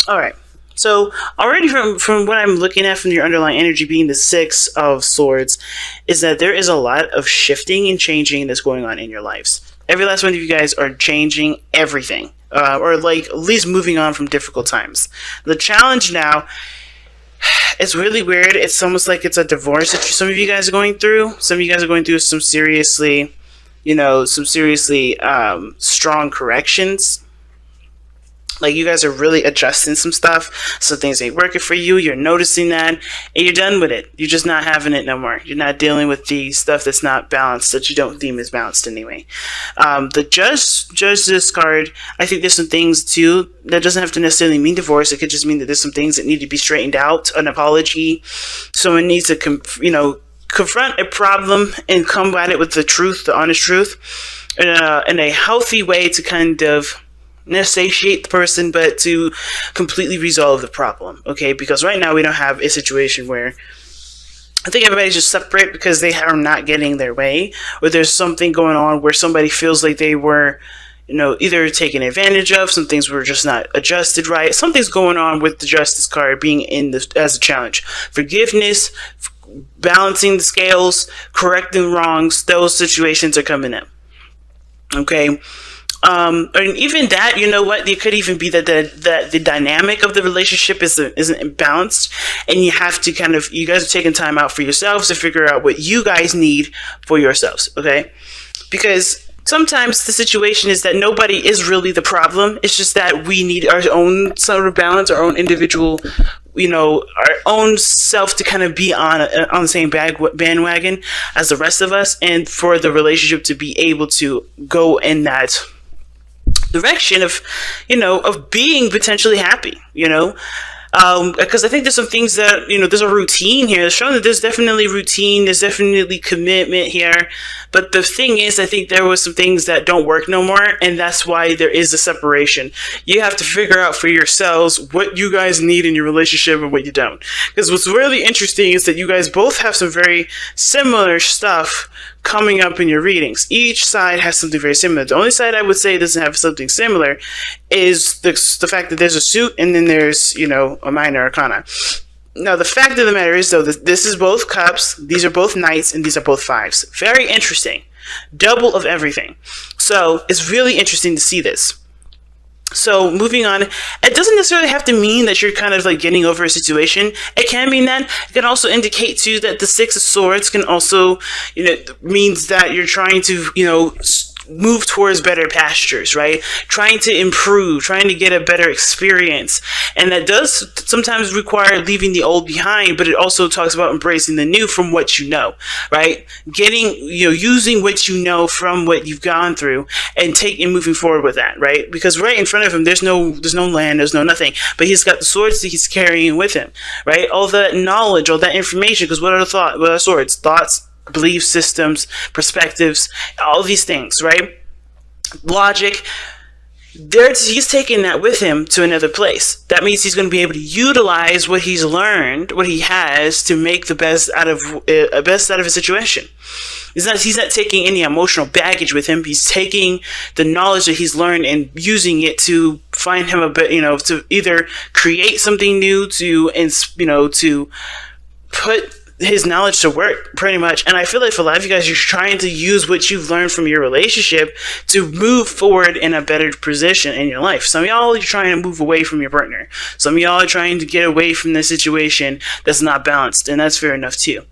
All right. So already from what I'm looking at from your underlying energy being the Six of Swords, is that there is a lot of shifting and changing that's going on in your lives. Every last one of you guys are changing everything, or like at least moving on from difficult times. The challenge now, it's really weird. It's almost like it's a divorce that some of you guys are going through. Some of you guys are going through some seriously, strong corrections. Like, you guys are really adjusting some stuff. Some things ain't working for you. You're noticing that, and you're done with it. You're just not having it no more. You're not dealing with the stuff that's not balanced, that you don't deem as balanced anyway. The judge this card, I think there's some things too that doesn't have to necessarily mean divorce. It could just mean that there's some things that need to be straightened out. An apology. Someone needs to confront a problem and combat it with the truth, the honest truth, in a healthy way to kind of not satiate the person, but to completely resolve the problem. Okay, because right now we don't have a situation where I think everybody's just separate because they are not getting their way, or there's something going on where somebody feels like they were, either taken advantage of. Some things were just not adjusted right. Something's going on with the Justice card being as a challenge. Forgiveness, balancing the scales, correcting wrongs. Those situations are coming in. Okay. And even that, it could even be that the dynamic of the relationship isn't imbalanced, and you have to you guys are taking time out for yourselves to figure out what you guys need for yourselves, okay? Because sometimes the situation is that nobody is really the problem. It's just that we need our own sort of balance, our own individual, our own self to kind of be on the same bandwagon as the rest of us, and for the relationship to be able to go in that direction of being potentially happy, because I think there's some things that, there's a routine here. It's showing that there's definitely routine, there's definitely commitment here. But the thing is, I think there was some things that don't work no more, and that's why there is a separation. You have to figure out for yourselves what you guys need in your relationship and what you don't. Because what's really interesting is that you guys both have some very similar stuff coming up in your readings. Each side has something very similar. The only side I would say doesn't have something similar is the fact that there's a suit and then there's, a minor arcana. Now, the fact of the matter is, though, that this is both cups, these are both knights, and these are both fives. Very interesting. Double of everything. So, it's really interesting to see this. So, moving on, it doesn't necessarily have to mean that you're kind of like getting over a situation. It can mean that. It can also indicate, too, that the Six of Swords can also, means that you're trying to, move towards better pastures, right? Trying to improve, trying to get a better experience. And that does sometimes require leaving the old behind, but it also talks about embracing the new from what you know, right? Getting, using what you know from what you've gone through and moving forward with that, right? Because right in front of him, there's no land, there's no nothing, but he's got the swords that he's carrying with him, right? All that knowledge, all that information, because what are swords? Thoughts, belief systems, perspectives, all these things, right? Logic. He's taking that with him to another place. That means he's going to be able to utilize what he's learned, what he has, to make the best out of a situation. He's not taking any emotional baggage with him. He's taking the knowledge that he's learned and using it to find him a bit, to either create something new, to put his knowledge to work, pretty much. And I feel like for a lot of you guys, you're trying to use what you've learned from your relationship to move forward in a better position in your life. Some of y'all are trying to move away from your partner. Some of y'all are trying to get away from the situation that's not balanced, and that's fair enough too.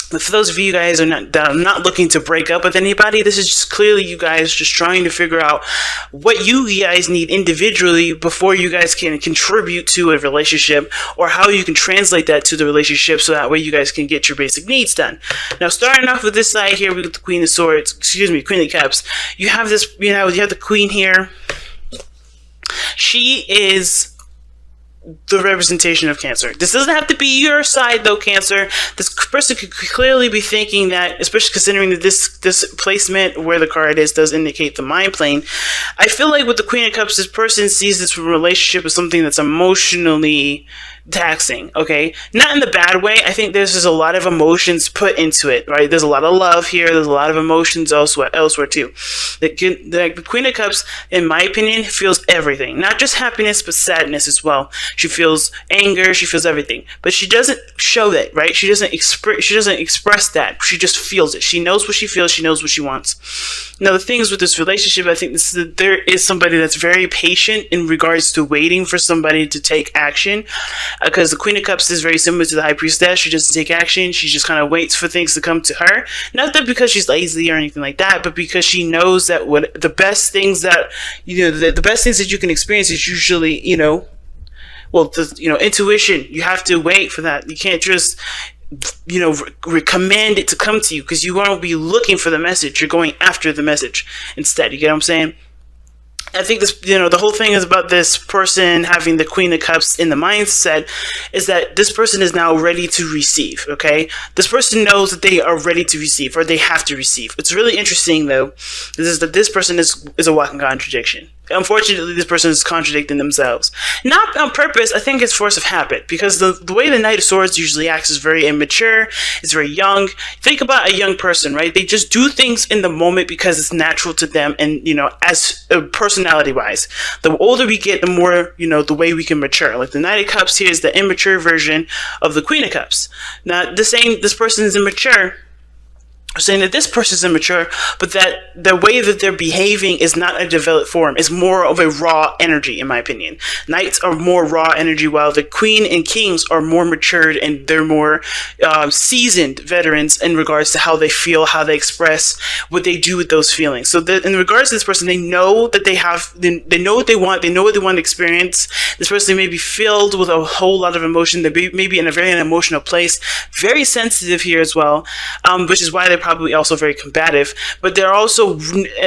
But for those of you guys that are not looking to break up with anybody, this is just clearly you guys just trying to figure out what you guys need individually before you guys can contribute to a relationship, or how you can translate that to the relationship so that way you guys can get your basic needs done. Now, starting off with this side here, we got the Queen of Cups. You have this, you have the Queen here. She is the representation of Cancer. This doesn't have to be your side, though, Cancer. This person could clearly be thinking that, especially considering that this placement where the card is does indicate the mind plane. I feel like with the Queen of Cups, this person sees this relationship as something that's emotionally taxing, okay? Not in the bad way. I think there's just a lot of emotions put into it, right? There's a lot of love here. There's a lot of emotions elsewhere too. The Queen of Cups, in my opinion, feels everything. Not just happiness, but sadness as well. She feels anger. She feels everything. But she doesn't show that, right? She doesn't express that. She just feels it. She knows what she feels. She knows what she wants. Now, the things with this relationship, I think there is somebody that's very patient in regards to waiting for somebody to take action, because the Queen of Cups is very similar to the High Priestess. She doesn't take action. She just kind of waits for things to come to her. Not that because she's lazy or anything like that, but because she knows that the best things that the best things that you can experience is usually intuition. You have to wait for that. You can't just command it to come to you, because you won't be looking for the message. You're going after the message instead. You get what I'm saying? I think this, the whole thing is about this person having the Queen of Cups in the mindset is that this person is now ready to receive, okay? This person knows that they are ready to receive, or they have to receive. It's really interesting, though, is that this person is a walking contradiction. Unfortunately, this person is contradicting themselves. Not on purpose. I think it's force of habit, because the way the Knight of Swords usually acts is very immature. It's very young. Think about a young person, right? They just do things in the moment because it's natural to them, and, as personality-wise. The older we get, the more, the way we can mature. Like the Knight of Cups here is the immature version of the Queen of Cups. Now, this person is immature, saying that this person is immature, but that the way that they're behaving is not a developed form. It's more of a raw energy, in my opinion. Knights are more raw energy, while the Queen and Kings are more matured, and they're more seasoned veterans in regards to how they feel, how they express, what they do with those feelings. So that in regards to this person, they know that they know what they want, they know what they want to experience. This person may be filled with a whole lot of emotion. They may be in a very emotional place, very sensitive here as well, which is why they're probably also very combative, but they're also,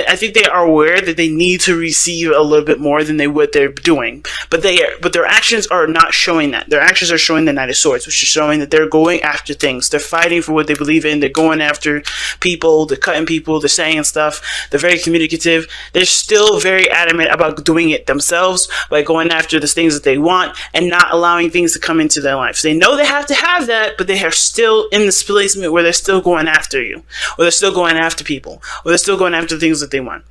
I think they are aware that they need to receive a little bit more than they're doing, but their actions are not showing that. Their actions are showing the Knight of Swords, which is showing that they're going after things. They're fighting for what they believe in. They're going after people. They're cutting people. They're saying stuff. They're very communicative. They're still very adamant about doing it themselves by going after the things that they want and not allowing things to come into their lives. They know they have to have that, but they are still in this placement where they're still going after you. Or they're still going after people, or they're still going after things that they want.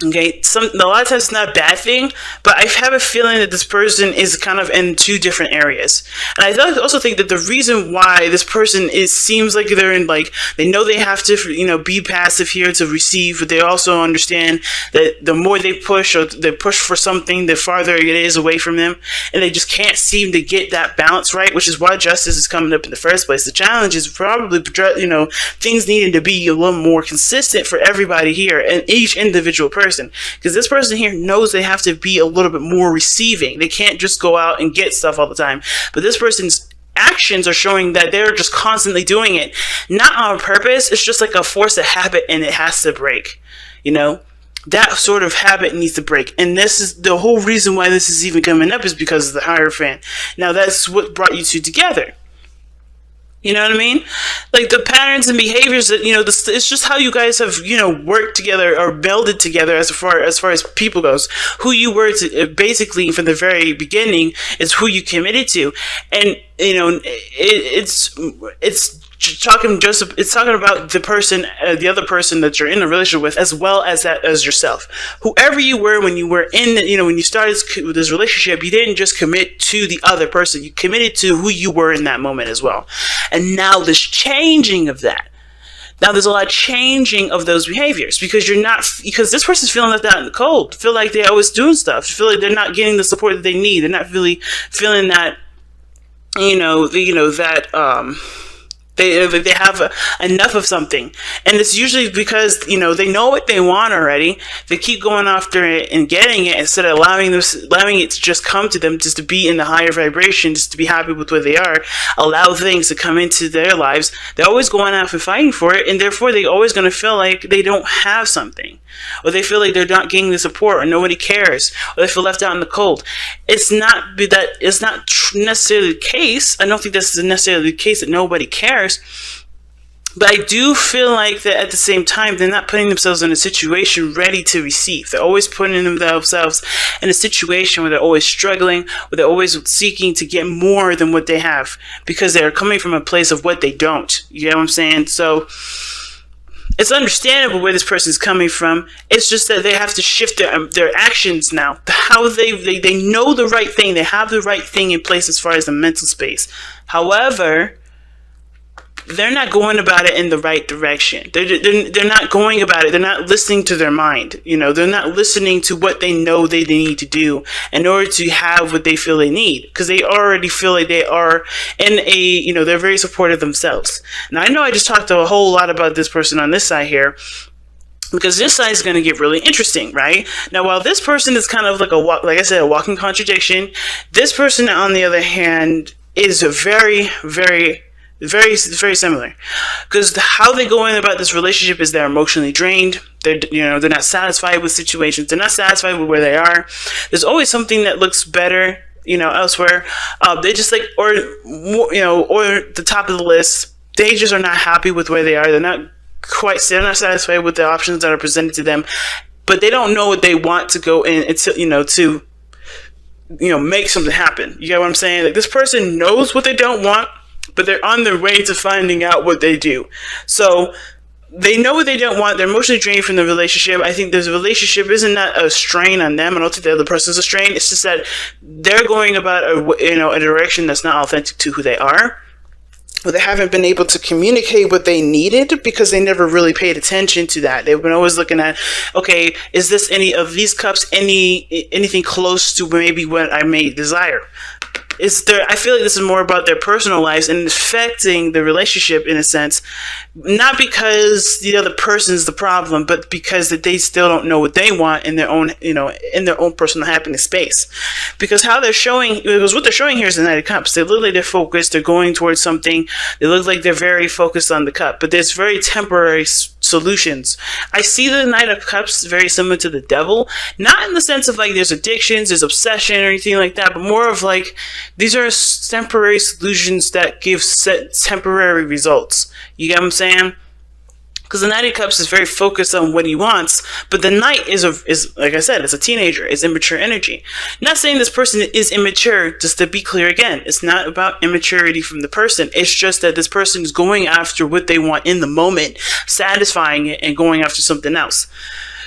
Okay, a lot of times it's not a bad thing, but I have a feeling that this person is kind of in two different areas. And I also think that the reason why this person seems like they're in, they know they have to, be passive here to receive, but they also understand that the more they push, or they push for something, the farther it is away from them, and they just can't seem to get that balance right, which is why justice is coming up in the first place. The challenge is probably, things needing to be a little more consistent for everybody here and each individual person. Because this person here knows they have to be a little bit more receiving. They can't just go out and get stuff all the time. But this person's actions are showing that they're just constantly doing it. Not on purpose. It's just like a force of habit, and it has to break. That sort of habit needs to break. And this is the whole reason why this is even coming up, is because of the Hierophant. Now, that's what brought you two together. You know what I mean? Like the patterns and behaviors that, it's just how you guys have, worked together or melded together as far as people goes. Who you were basically from the very beginning is who you committed to. And, it's talking about the person, the other person that you're in a relationship with, as well as yourself. Whoever you were when you were in, when you started this relationship, you didn't just commit to the other person. You committed to who you were in that moment as well. And now there's changing of that. Now there's a lot of changing of those behaviors, because because this person's feeling left out in the cold. Feel like they're always doing stuff. Feel like they're not getting the support that they need. They're not really feeling that, they have enough of something. And it's usually because, they know what they want already. They keep going after it and getting it, instead of allowing it to just come to them, just to be in the higher vibration, just to be happy with where they are, allow things to come into their lives. They're always going after fighting for it, and therefore they're always going to feel like they don't have something, or they feel like they're not getting the support, or nobody cares, or they feel left out in the cold. It's not necessarily the case. I don't think that's necessarily the case that nobody cares. But I do feel like that at the same time, they're not putting themselves in a situation ready to receive. They're always putting themselves in a situation where they're always struggling, where they're always seeking to get more than what they have, because they're coming from a place of what they don't. You know what I'm saying? So it's understandable where this person's coming from. It's just that they have to shift their actions now. How they know the right thing. They have the right thing in place as far as the mental space. However, they're not going about it in the right direction. They're not going about it. They're not listening to their mind. You know, they're not listening to what they know they need to do in order to have what they feel they need, because they already feel like they are in a, you know, they're very supportive themselves. Now, I know I just talked a whole lot about this person on this side here, because this side is going to get really interesting, right? Now, while this person is kind of like like I said, a walking contradiction, this person, on the other hand, is very similar, because how they go in about this relationship is they're emotionally drained. They're not satisfied with situations. They're not satisfied with where they are. There's always something that looks better, elsewhere. They just like, or the top of the list. They just are not happy with where they are. They're not satisfied with the options that are presented to them, but they don't know what they want to go in to make something happen. You get what I'm saying? Like, this person knows what they don't want, but they're on their way to finding out what they do. So they know what they don't want. They're emotionally drained from the relationship. I think this relationship isn't a strain on them. I don't think the other person's a strain. It's just that they're going about a direction that's not authentic to who they are. Well, they haven't been able to communicate what they needed because they never really paid attention to that. They've been always looking at, okay, is this any of these cups anything close to maybe what I may desire? I feel like this is more about their personal lives and affecting the relationship in a sense, not because the other person's the problem, but because that they still don't know what they want in their own, in their own personal happiness space. Because what they're showing here is the Knight of Cups. They look like they're focused. They're going towards something. They look like they're very focused on the cup, but there's very temporary solutions. I see the Knight of Cups very similar to the Devil, not in the sense of like there's addictions, there's obsession or anything like that, but more of like these are temporary solutions that give temporary results. You get what I'm saying? Because the Knight of Cups is very focused on what he wants, but the Knight is like I said, it's a teenager. It's immature energy. Not saying this person is immature, just to be clear again. It's not about immaturity from the person. It's just that this person is going after what they want in the moment, satisfying it, and going after something else.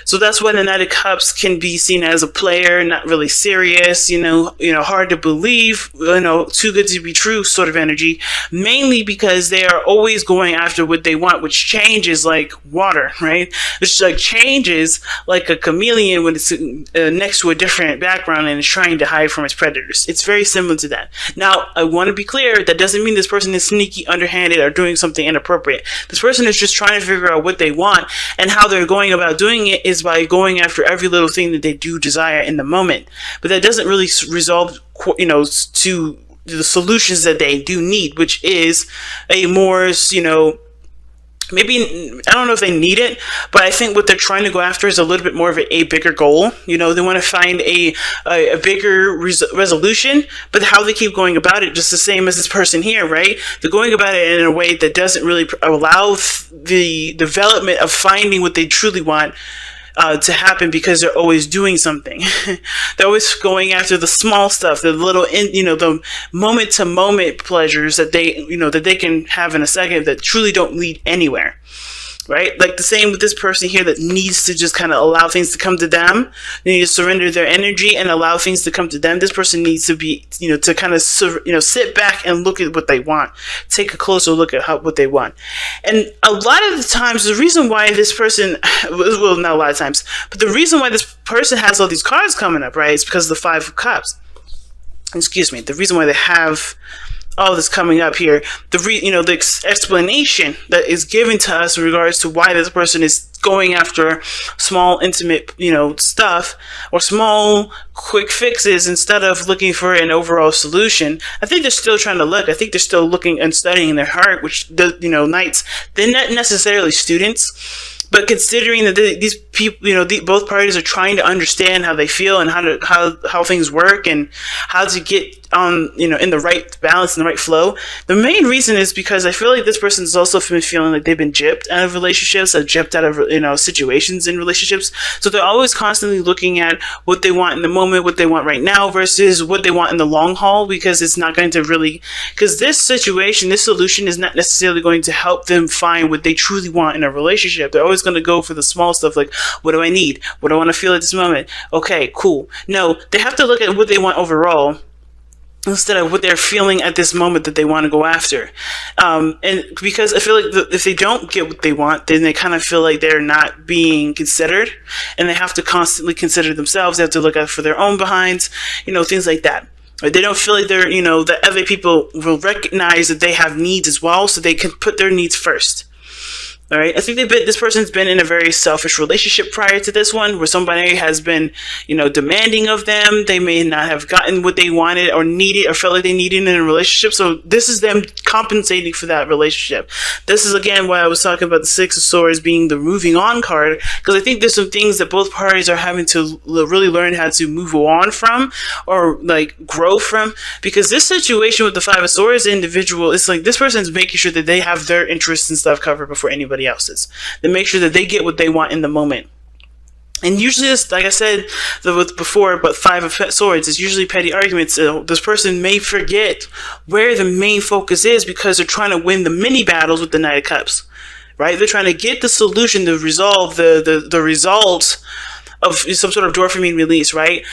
So that's why the Knight of Cups can be seen as a player, not really serious, hard to believe, too good to be true sort of energy, mainly because they are always going after what they want, which changes like water, right? Which like changes like a chameleon when it's next to a different background and is trying to hide from its predators. It's very similar to that. Now, I want to be clear, that doesn't mean this person is sneaky, underhanded, or doing something inappropriate. This person is just trying to figure out what they want, and how they're going about doing it is by going after every little thing that they do desire in the moment. But that doesn't really resolve, to the solutions that they do need, which is a more, maybe, I don't know if they need it, but I think what they're trying to go after is a little bit more of a bigger goal. They want to find a bigger resolution, but how they keep going about it, just the same as this person here, right? They're going about it in a way that doesn't really allow the development of finding what they truly want to happen, because they're always doing something. They're always going after the small stuff, the little, the moment to moment pleasures that they can have in a second that truly don't lead anywhere. Right? Like the same with this person here that needs to just kind of allow things to come to them. They need to surrender their energy and allow things to come to them. This person needs to be, to kind of, sit back and look at what they want. Take a closer look at what they want. And a lot of the times, the reason why this person, well, not a lot of times, but the reason why this person has all these cards coming up, right, is because of the Five of Cups. Excuse me. The reason why they have all this coming up here, the explanation that is given to us in regards to why this person is going after small, intimate, stuff, or small, quick fixes instead of looking for an overall solution. I think they're still trying to look. I think they're still looking and studying their heart, which, Knights, they're not necessarily students, But considering that these people, both parties are trying to understand how they feel and how things work and how to get on, in the right balance and the right flow. The main reason is because I feel like this person's also been feeling like they've been gypped out of relationships, gypped out of, situations in relationships. So they're always constantly looking at what they want in the moment, what they want right now versus what they want in the long haul, because it's not going to really, because this situation, this solution is not necessarily going to help them find what they truly want in a relationship. They're always going to go for the small stuff like, what do I need? What do I want to feel at this moment? Okay, cool. No, they have to look at what they want overall instead of what they're feeling at this moment that they want to go after. And because I feel like if they don't get what they want, then they kind of feel like they're not being considered, and they have to constantly consider themselves. They have to look out for their own behinds, things like that. They don't feel like they're, that other people will recognize that they have needs as well, so they can put their needs first. All right. I think this person's been in a very selfish relationship prior to this one, where somebody has been, demanding of them. They may not have gotten what they wanted or needed or felt like they needed in a relationship. So this is them compensating for that relationship. This is, again, why I was talking about the Six of Swords being the moving on card, because I think there's some things that both parties are having to really learn how to move on from or grow from, because this situation with the Five of Swords individual, it's like this person's making sure that they have their interests and stuff covered before anybody else's. They make sure that they get what they want in the moment. And usually, this, like I said before, but Five of Swords is usually petty arguments. This person may forget where the main focus is because they're trying to win the mini battles with the Knight of Cups, right? They're trying to get the solution to resolve the result of some sort of dopamine release, right?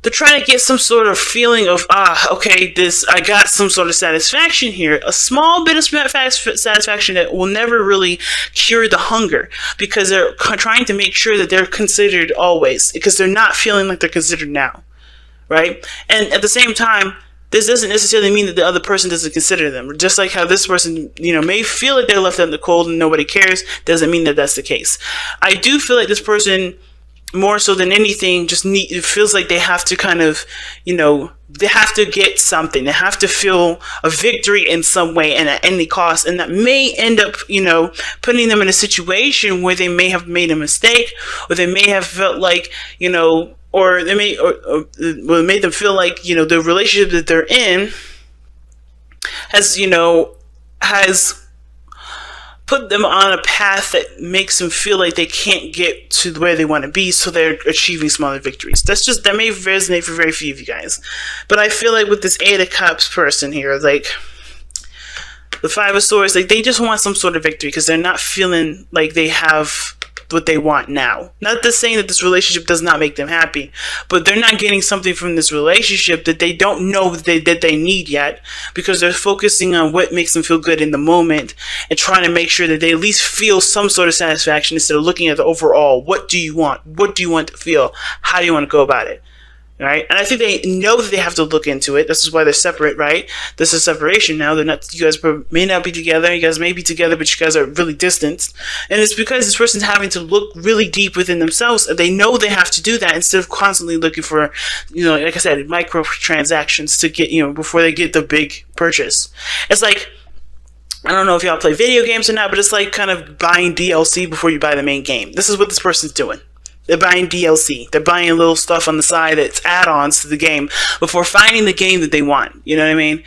They're trying to get some sort of feeling of, okay, I got some sort of satisfaction here. A small bit of satisfaction that will never really cure the hunger, because they're trying to make sure that they're considered always, because they're not feeling like they're considered now, right? And at the same time, this doesn't necessarily mean that the other person doesn't consider them. Just like how this person, may feel like they're left out in the cold and nobody cares, doesn't mean that that's the case. I do feel like this person, more so than anything, it feels like they have to kind of, they have to get something. They have to feel a victory in some way and at any cost. And that may end up, putting them in a situation where they may have made a mistake, or they may have felt like, or they may, or made them feel like, the relationship that they're in has put them on a path that makes them feel like they can't get to where they want to be, so they're achieving smaller victories. That may resonate for very few of you guys. But I feel like with this Eight of Cups person here, the Five of Swords, they just want some sort of victory because they're not feeling like they have what they want now. Not just saying that this relationship does not make them happy, but they're not getting something from this relationship that they don't know that they need yet, because they're focusing on what makes them feel good in the moment and trying to make sure that they at least feel some sort of satisfaction instead of looking at the overall. What do you want? What do you want to feel? How do you want to go about it? Right? And I think they know that they have to look into it. This is why they're separate, right? This is separation now. They're not, you guys may not be together. You guys may be together, but you guys are really distanced. And it's because this person's having to look really deep within themselves. They know they have to do that instead of constantly looking for, like I said, micro transactions to get, before they get the big purchase. It's like, I don't know if y'all play video games or not, but it's like kind of buying DLC before you buy the main game. This is what this person's doing. They're buying DLC. They're buying little stuff on the side that's add-ons to the game before finding the game that they want. You know what I mean?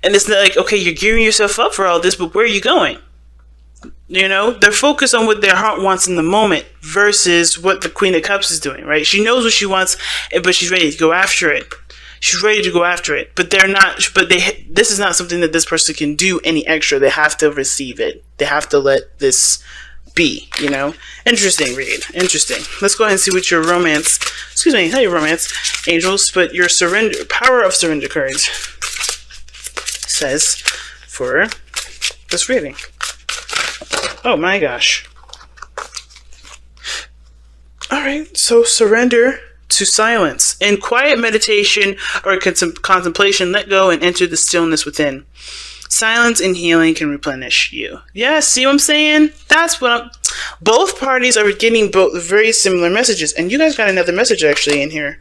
And it's not like, okay, you're gearing yourself up for all this, but where are you going? They're focused on what their heart wants in the moment versus what the Queen of Cups is doing, right? She knows what she wants, but she's ready to go after it. She's ready to go after it, but they're not. But this is not something that this person can do any extra. They have to receive it. They have to let this be, Interesting read. Interesting. Let's go ahead and see what your romance, not your romance, angels, but your power of surrender cards says for this reading. Oh my gosh. Alright, so surrender to silence. In quiet meditation or contemplation, let go and enter the stillness within. Silence and healing can replenish you. Yeah, see what I'm saying? That's what both parties are getting both very similar messages. And you guys got another message actually in here.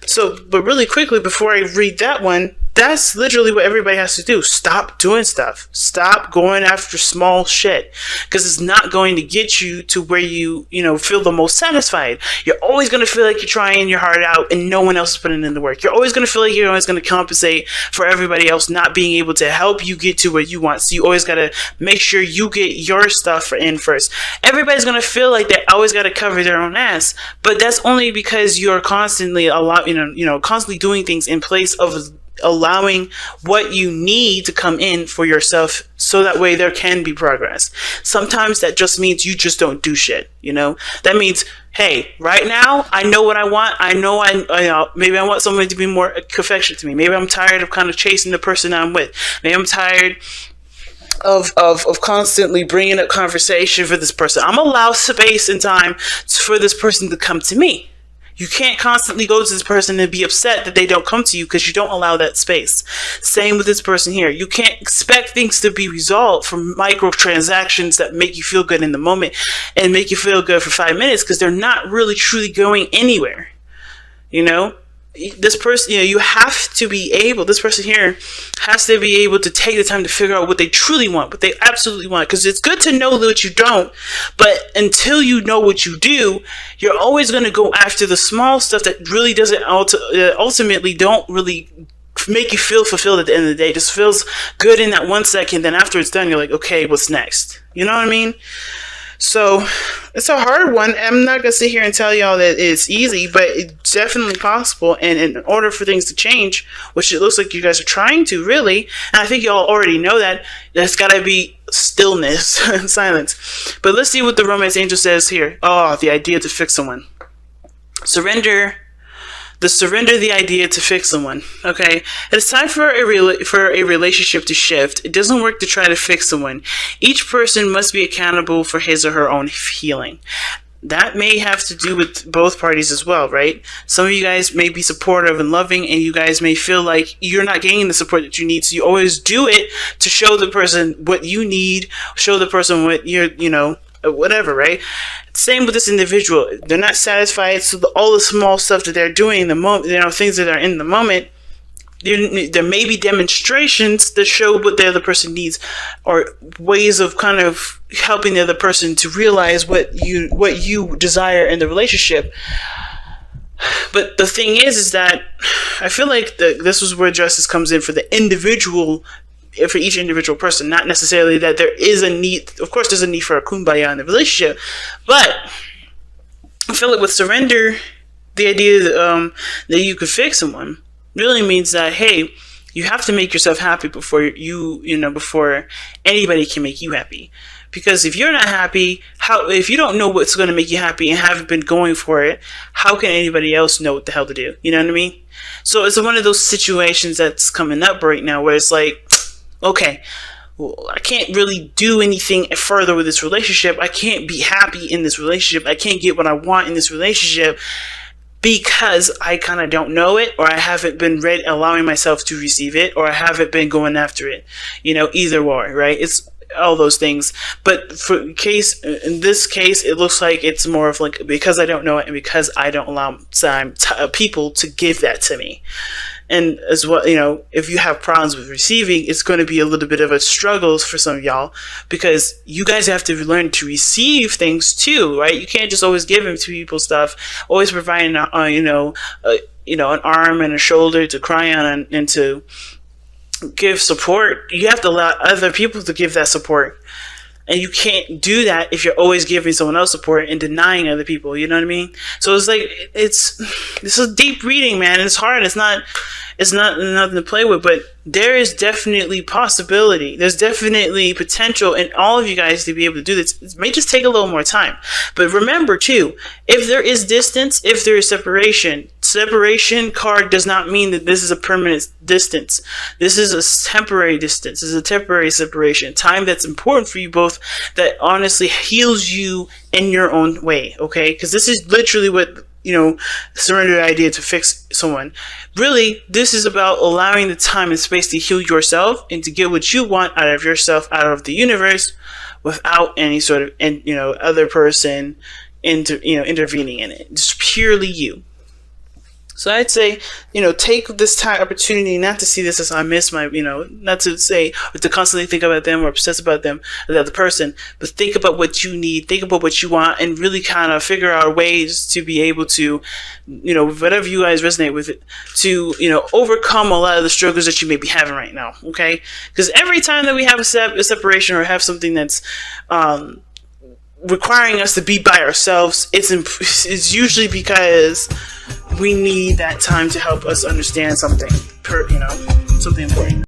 So, but really quickly, before I read that one, that's literally what everybody has to do. Stop doing stuff. Stop going after small shit, because it's not going to get you to where you feel the most satisfied. You're always going to feel like you're trying your heart out and no one else is putting in the work. You're always going to feel like you're always going to compensate for everybody else not being able to help you get to where you want. So you always got to make sure you get your stuff in first. Everybody's going to feel like they always got to cover their own ass, but that's only because you're constantly constantly doing things in place of allowing what you need to come in for yourself, so that way there can be progress. Sometimes that just means you just don't do shit. That means, hey, right now I know what I want. I know maybe I want somebody to be more affectionate to me. Maybe I'm tired of kind of chasing the person I'm with. Maybe I'm tired of constantly bringing up conversation for this person. I'm allow space and time for this person to come to me. You can't constantly go to this person and be upset that they don't come to you, because you don't allow that space. Same with this person here. You can't expect things to be resolved from microtransactions that make you feel good in the moment and make you feel good for 5 minutes, because they're not really truly going anywhere. This person, you have to be able, this person here has to be able to take the time to figure out what they truly want, what they absolutely want. Because it's good to know that you don't, but until you know what you do, you're always going to go after the small stuff that really doesn't ultimately don't really make you feel fulfilled at the end of the day. It just feels good in that 1 second. Then after it's done, you're like, okay, what's next? You know what I mean? So it's a hard one. I'm not going to sit here and tell y'all that it's easy, but it's definitely possible. And in order for things to change, which it looks like you guys are trying to, really, and I think y'all already know that, there's got to be stillness and silence. But let's see what the romance angel says here. Oh, the idea to fix someone. Surrender the idea to fix someone. Okay, it's time for a relationship to shift. It doesn't work to try to fix someone. Each person must be accountable for his or her own healing. That may have to do with both parties as well, right? Some of you guys may be supportive and loving, and you guys may feel like you're not getting the support that you need, so you always do it to show the person what you need, show the person what you're, whatever, right? Same with this individual. They're not satisfied, so all the small stuff that they're doing in the moment, things that are in the moment, there may be demonstrations that show what the other person needs, or ways of kind of helping the other person to realize what you desire in the relationship. But the thing is that I feel like this is where justice comes in for the individual, for each individual person. Not necessarily that there is a need. Of course, there's a need for a kumbaya in the relationship, but I feel like with surrender, the idea that you could fix someone really means that, hey, you have to make yourself happy before before anybody can make you happy. Because if you're not happy, if you don't know what's going to make you happy and haven't been going for it, how can anybody else know what the hell to do? You know what I mean? So it's one of those situations that's coming up right now where it's like, okay, well, I can't really do anything further with this relationship. I can't be happy in this relationship. I can't get what I want in this relationship because I kind of don't know it, or I haven't been allowing myself to receive it, or I haven't been going after it. Either or, right? It's all those things. But in this case, it looks like it's more of like, because I don't know it and because I don't allow people to give that to me. And as well, if you have problems with receiving, it's going to be a little bit of a struggle for some of y'all, because you guys have to learn to receive things too, right? You can't just always give them to people stuff, always providing, an arm and a shoulder to cry on and to give support. You have to allow other people to give that support. And you can't do that if you're always giving someone else support and denying other people. You know what I mean? So it's like, this is deep reading, man. It's hard. It's not nothing to play with, but there is definitely possibility. There's definitely potential in all of you guys to be able to do this. It may just take a little more time. But remember too, if there is distance, if there is separation card does not mean that this is a permanent distance. This is a temporary distance. This is a temporary separation. Time that's important for you both, that honestly heals you in your own way, okay? Because this is literally what, surrender the idea to fix someone. Really, this is about allowing the time and space to heal yourself and to get what you want out of yourself, out of the universe, without any sort of, other person intervening in it. Just purely you. So I'd say, take this time opportunity not to see this as I miss my, not to say or to constantly think about them or obsess about them or the other person, but think about what you need, think about what you want, and really kind of figure out ways to be able to, whatever you guys resonate with it, to, overcome a lot of the struggles that you may be having right now. Okay. Because every time that we have a separation or have something that's, requiring us to be by ourselves, it's usually because we need that time to help us understand something, something important.